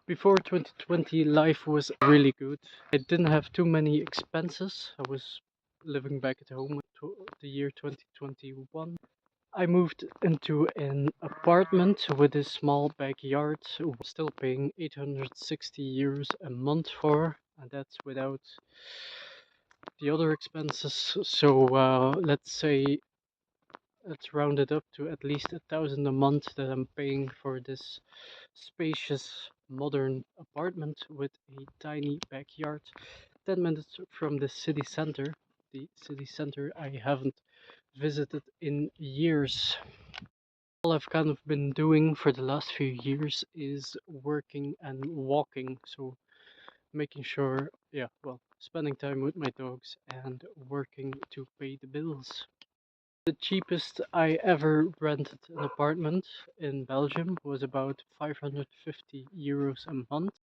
Before 2020, life was really good. I didn't have too many expenses. I was living back at home the year 2021. I moved into an apartment with a small backyard, still paying 860 euros a month for, and that's without the other expenses. So let's say let's round it up to at least 1,000 a month that I'm paying for this spacious modern apartment with a tiny backyard, 10 minutes from the city center. The city center I haven't visited in years. All I've kind of been doing for the last few years is working and walking. So making sure, yeah, well, spending time with my dogs and working to pay the bills. The cheapest I ever rented an apartment in Belgium was about 550 euros a month.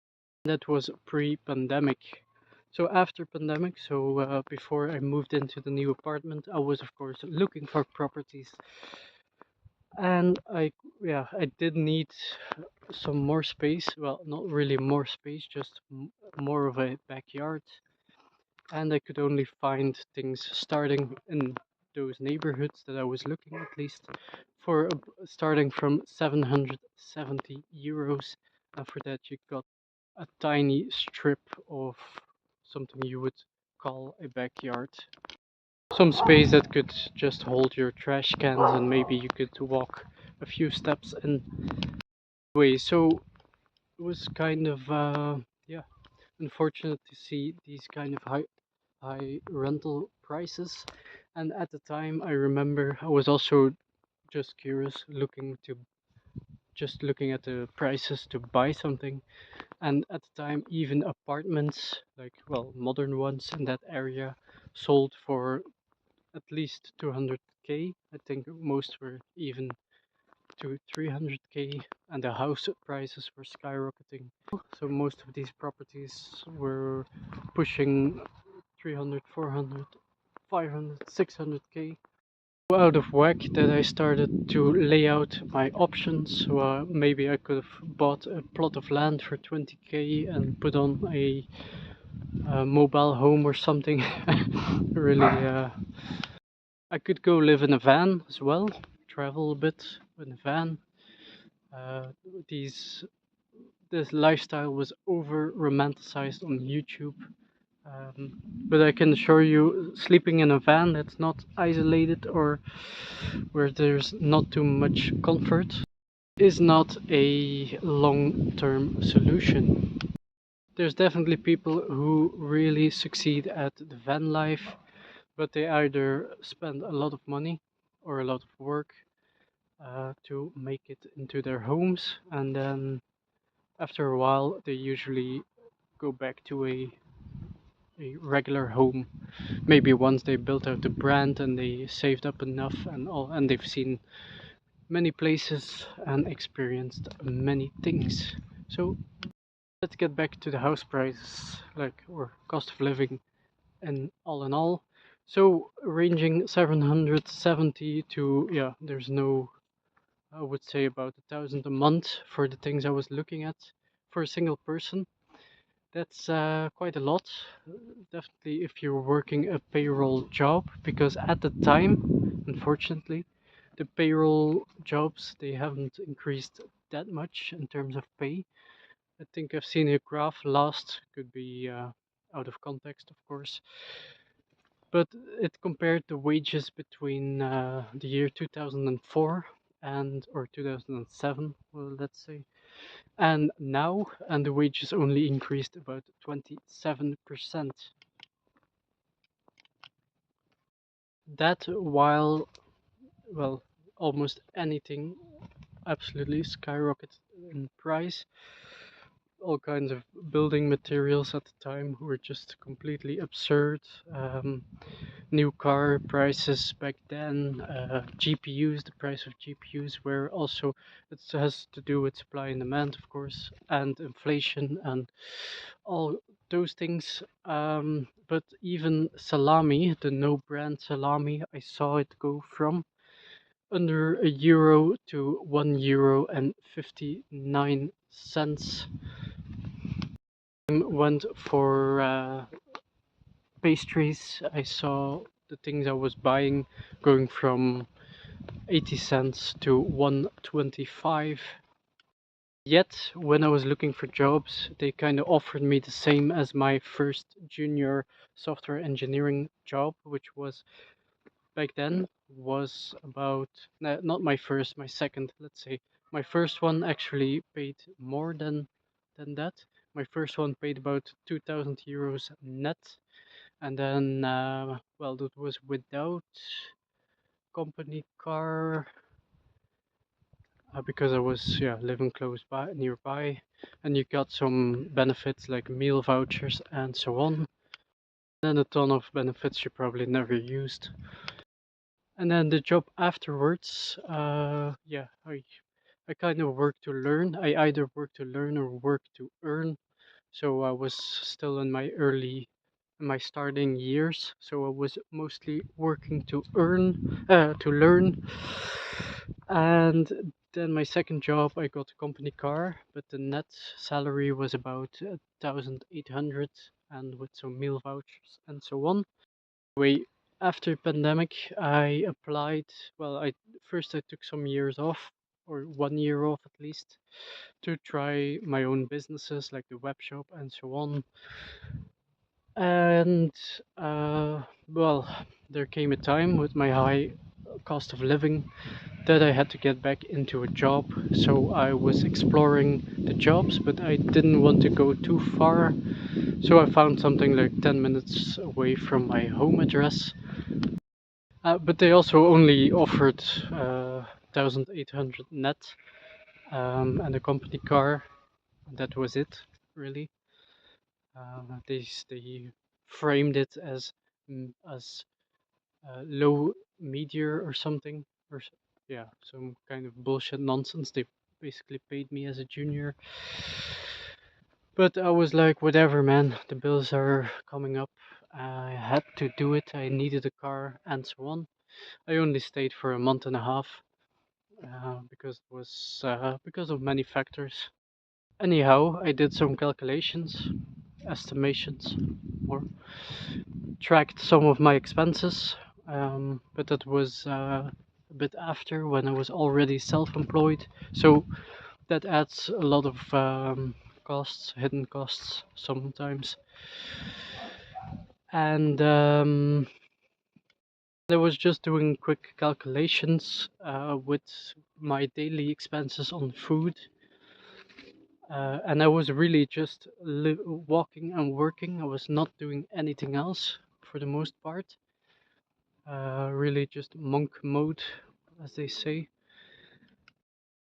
That was pre-pandemic. So after pandemic, before I moved into the new apartment, I was of course looking for properties, and I did need some more space. Well, not really more space, just more of a backyard, and I could only find things starting in those neighborhoods that I was looking at least for starting from 770 euros, and for that you got a tiny strip of something you would call a backyard. Some space that could just hold your trash cans and maybe you could walk a few steps in way. So it was kind of unfortunate to see these kind of high rental prices. And at the time, I remember I was also just curious, looking at the prices to buy something. And at the time, even apartments, like well, modern ones in that area, sold for at least 200k. I think most were even to 300k, and the house prices were skyrocketing. So most of these properties were pushing 300, 400, 500, 600k. Out of whack that I started to lay out my options. So maybe I could have bought a plot of land for 20k and put on a mobile home or something. Really, I could go live in a van as well, travel a bit in a van. Uh, these this lifestyle was over romanticized on YouTube. But I can assure you, sleeping in a van that's not isolated or where there's not too much comfort is not a long-term solution. There's definitely people who really succeed at the van life, but they either spend a lot of money or a lot of work to make it into their homes, and then after a while they usually go back to a regular home. Maybe once they built out the brand and they saved up enough and all, and they've seen many places and experienced many things. So let's get back to the house prices, like or cost of living, and all in all. So ranging 770 to there's no, I would say about 1,000 a month for the things I was looking at for a single person. That's quite a lot. Definitely if you're working a payroll job, because at the time, unfortunately, the payroll jobs they haven't increased that much in terms of pay. I think I've seen a graph last, could be out of context, of course, but it compared the wages between the year 2004 and or 2007, well, let's say, and now, and the wages only increased about 27%. That while, well, almost anything absolutely skyrocketed in price. All kinds of building materials at the time were just completely absurd. New car prices back then, GPUs, the price of GPUs were also, it has to do with supply and demand, of course, and inflation and all those things. But even salami, the no brand salami, I saw it go from under a euro to €1.59. Went for pastries. I saw the things I was buying going from 80 cents to 125. Yet, when I was looking for jobs, they kind of offered me the same as my first junior software engineering job, which was back then was about not my first, my second, let's say. My first one actually paid more than that. My first one paid about 2,000 euros net, and then well, that was without company car because I was living close by nearby, and you got some benefits like meal vouchers and so on. Then a ton of benefits you probably never used. And then the job afterwards, I kind of work to learn. I either work to learn or work to earn. So I was still in my starting years. So I was mostly working to to learn. And then my second job, I got a company car, but the net salary was about 1,800, and with some meal vouchers and so on. Way after pandemic, I applied. Well, I took some years off, or 1 year off at least, to try my own businesses like the web shop and so on. And well, there came a time with my high cost of living that I had to get back into a job. So I was exploring the jobs, but I didn't want to go too far. So I found something like 10 minutes away from my home address. But they also only offered 1,800 net and a company car. That was it, really. They framed it as as low meteor or something, yeah, some kind of bullshit nonsense. They basically paid me as a junior, but I was like, whatever, man. The bills are coming up. I had to do it. I needed a car and so on. I only stayed for a month and a half because it was because of many factors. Anyhow, I did some calculations, estimations, or tracked some of my expenses, but that was a bit after when I was already self-employed. So that adds a lot of costs, hidden costs sometimes. And I was just doing quick calculations with my daily expenses on food. And I was really just walking and working. I was not doing anything else for the most part. Really just monk mode, as they say.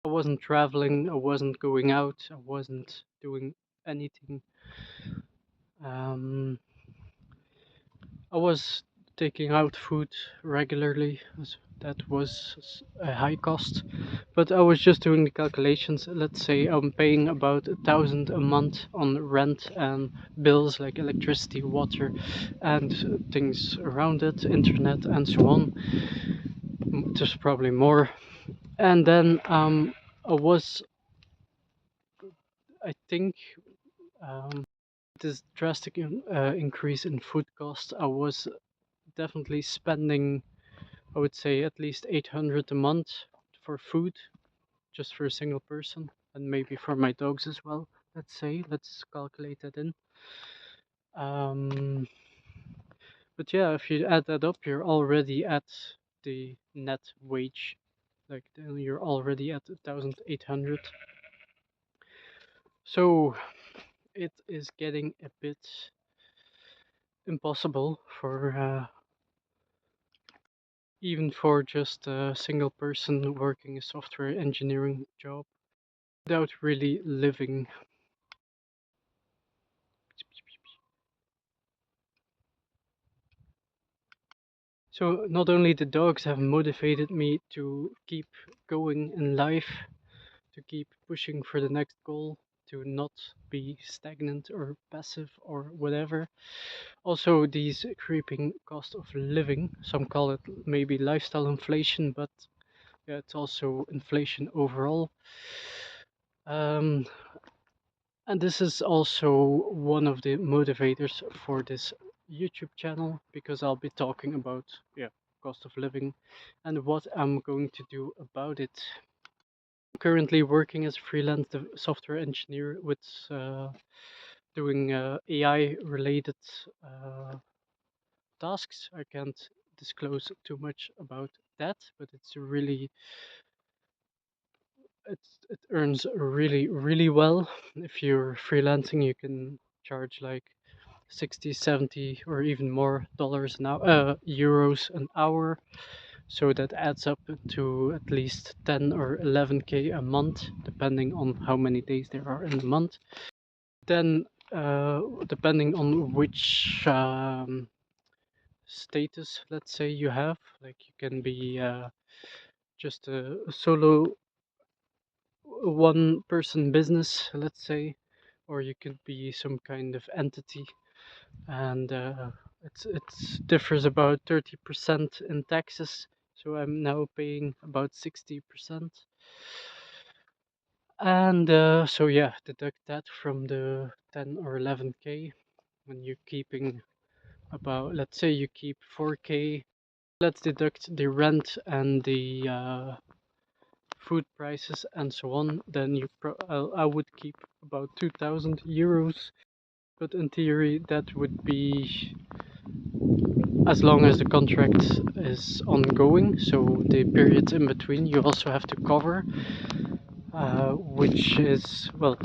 I wasn't traveling, I wasn't going out, I wasn't doing anything. Um, I was taking out food regularly, as that was a high cost, but I was just doing the calculations. Let's say I'm paying about 1,000 a month on rent and bills like electricity, water, and things around it, internet, and so on. There's probably more. And then I was, I think, this drastic increase in food costs, I was definitely spending, I would say, at least 800 a month for food, just for a single person, and maybe for my dogs as well. Let's calculate that in. Um, but yeah, if you add that up, you're already at the net wage. Like then you're already at 1,800. So it is getting a bit impossible for even for just a single person working a software engineering job without really living. So not only the dogs have motivated me to keep going in life, to keep pushing for the next goal, to not be stagnant or passive or whatever. Also these creeping cost of living, some call it maybe lifestyle inflation, but yeah, it's also inflation overall. Um, And this is also one of the motivators for this YouTube channel because I'll be talking about, yeah, cost of living and what I'm going to do about it. I'm currently working as a freelance software engineer with doing AI related tasks. I can't disclose too much about that, but it earns really well. If you're freelancing, you can charge like 60, 70, or even more dollars an hour, euros an hour. So that adds up to at least 10 or 11K a month, depending on how many days there are in the month. Then, depending on which status, let's say, you have, like you can be just a solo one person business, let's say, or you could be some kind of entity, and it's differs about 30% in taxes. So I'm now paying about 60%. And so yeah, deduct that from the 10 or 11K when you're keeping about, let's say you keep 4K. Let's deduct the rent and the food prices and so on. Then I would keep about 2,000 euros. But in theory, that would be as long as the contract is ongoing. So the periods in between, you also have to cover, which is, well,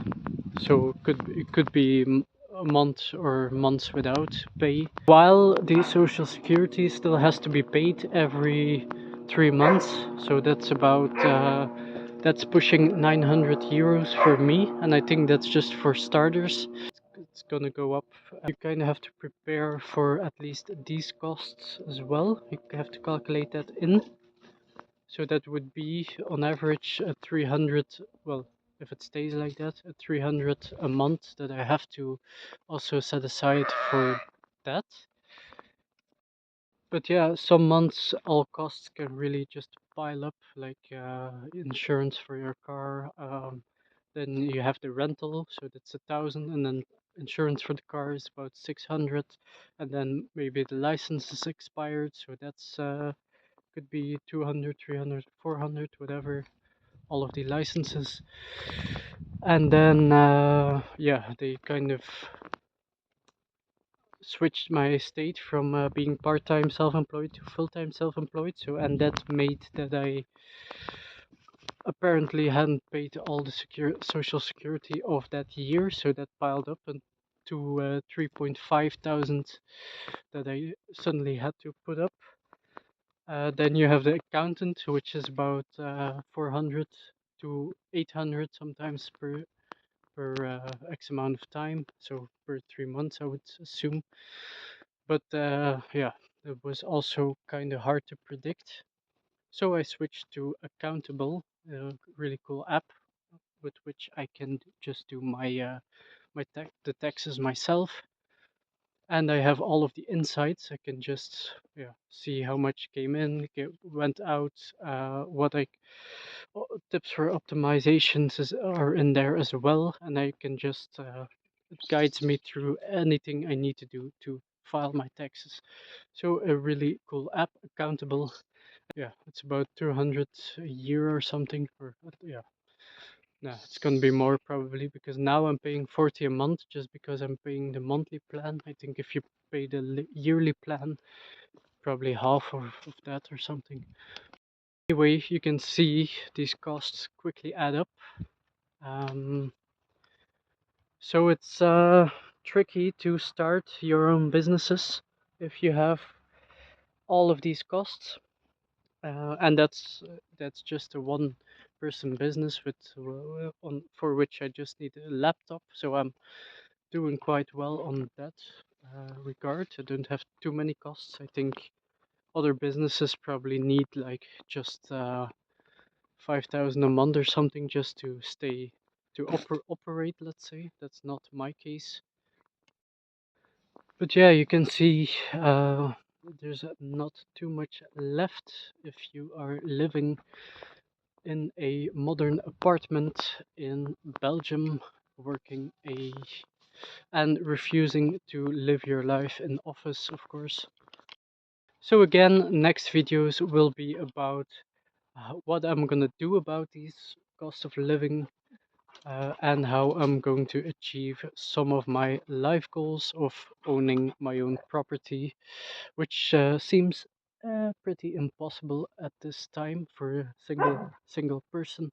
so it could be a month or months without pay. While the social security still has to be paid every 3 months, so that's about that's pushing 900 euros for me, and I think that's just for starters. It's gonna go up. You kind of have to prepare for at least these costs as well. You have to calculate that in. So that would be on average 300, well, if it stays like that, 300 a month that I have to also set aside for that. But yeah, some months all costs can really just pile up, like insurance for your car. Then you have the rental, so that's 1,000, and then insurance for the car is about 600, and then maybe the license is expired, so that's could be 200, 300, 400, whatever, all of the licenses. And then yeah, they kind of switched my state from being part-time self-employed to full-time self-employed. So, and that made that I apparently hadn't paid all the social security of that year, so that piled up and to 3.5 thousand that I suddenly had to put up. Then you have the accountant, which is about 400 to 800 sometimes per X amount of time, so per 3 months, I would assume. But yeah, it was also kind of hard to predict. So I switched to Accountable, a really cool app with which I can just do the taxes myself, and I have all of the insights. I can just, yeah, see how much came in, went out, what tips for optimizations are in there as well, and I can just it guides me through anything I need to do to file my taxes. So a really cool app, Accountable. Yeah, it's about 200 a year or something. Or yeah, no, it's gonna be more probably because now I'm paying 40 a month just because I'm paying the monthly plan. I think if you pay the yearly plan, probably half of that or something. Anyway, you can see these costs quickly add up. Um, so it's tricky to start your own businesses if you have all of these costs, and that's just a one person business with on for which I just need a laptop. So I'm doing quite well on that regard. I don't have too many costs. I think other businesses probably need like just 5,000 a month or something just to stay to operate. Let's say that's not my case. But yeah, you can see there's not too much left if you are living in a modern apartment in Belgium. working a and refusing to live your life in office, of course. So again, next videos will be about what I'm gonna do about these cost of living and how I'm going to achieve some of my life goals of owning my own property, which seems pretty impossible at this time for a single person.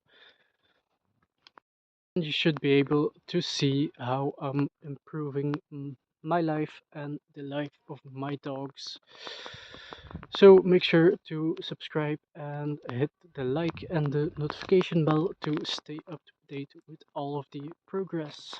And you should be able to see how I'm improving my life and the life of my dogs. So make sure to subscribe and hit the like and the notification bell to stay up to date with all of the progress.